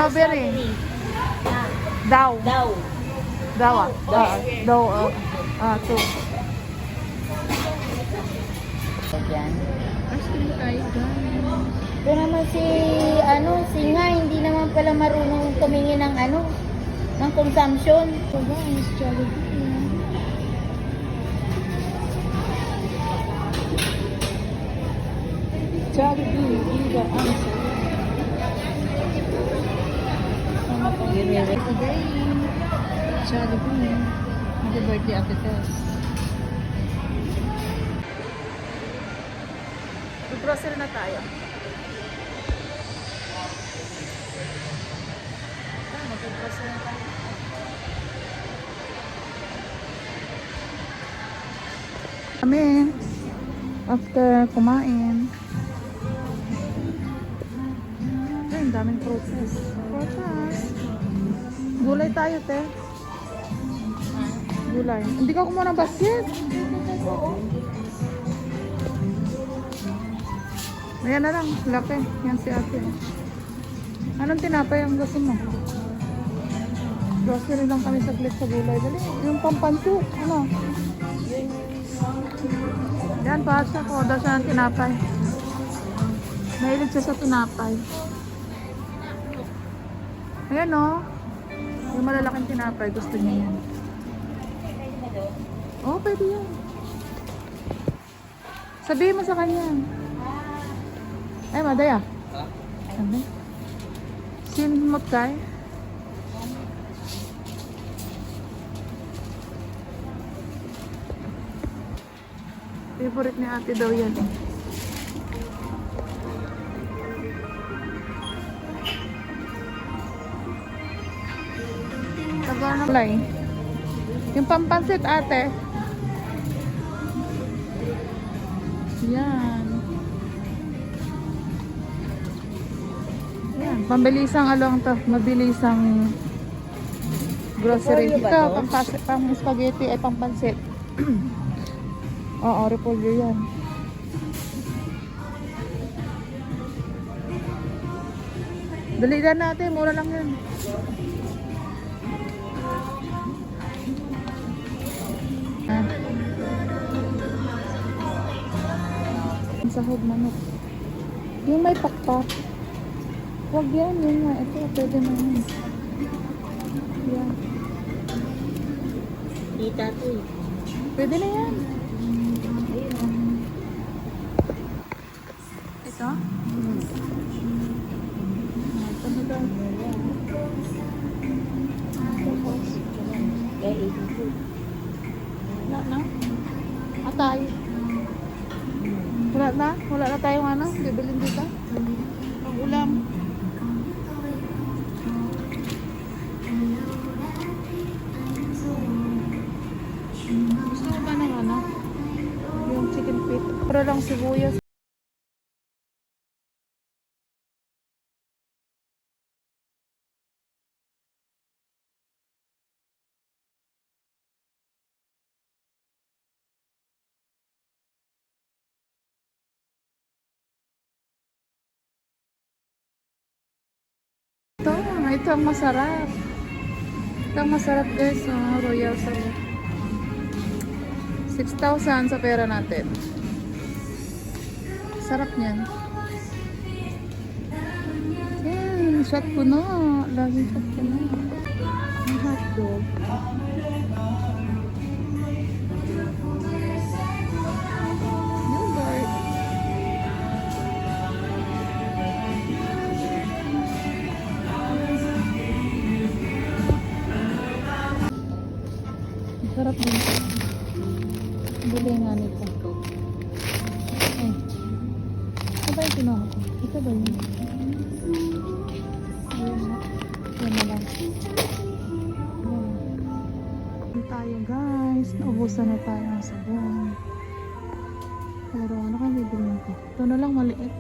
Strawberry. Daw. Daw. Daw ah. Daw. Two. Yan. Ice cream tayo guys. Ito naman si Nga, hindi naman pala marunong tumingin ng ng consumption. So guys, Jollibee. Jollibee, Ida, answer. Today, Jollibee. Happy birthday, Ate Tess. Grocery na tayo. Mag-grocery na tayo. Kami, after kumain. Ay, ang daming prutas. Prutas. Gulay tayo, te. Gulay. Hindi ka kumuha ng basket. Ayan na lang, laki. Yan si ate. Anong tinapay ang gusto mo? Grocery lang kami saglit sa gulay. Dali, yung pampansit. Ano? Yan, pasok ko. Daw siya ng tinapay. Mahilig siya sa tinapay. Ayan o. Yung malalaking tinapay. Gusto niya yan. Oo, pwede yan. Sabihin mo sa kanya. Ay, madaya. Sabi. Sinmot kay. Favorite ni ate daw yan. Tagal na play. Yung pampansit ate. Yan. Yan. Pambilisang along to. Mabilisang grocery. Ito, pang spaghetti ay pampansit. Oo, repolyo yan. Dalihan natin, mura lang yan. Ang sahog manok. Yung may pakpak. Huwag yan, yun nga. Ito, pwede na yun. Yan. Tita to eh. Pwede na yan. Ito? Ito na daw. Wala na? Atay. Wala na? Wala na tayong bibilin dito? Ang ulam. Gusto mo ba ng yung chicken feet? Pero lang sibuyas. Ito ang masarap. Ito ang masarap guys. Royal Salad. 6,000 sa pera natin. Sarap niyan. Yan, shot puno. Laging shot puno. Ang hotdog. Yogurt. Sarap din. Bili nga nito. Ay. Ano ba yung kinuha ko? Ito ba yun? Yan na lang. Yan tayo guys. Naubusan na tayo ng sabon. Pero ano kang bibilin ko? Ito na lang maliit.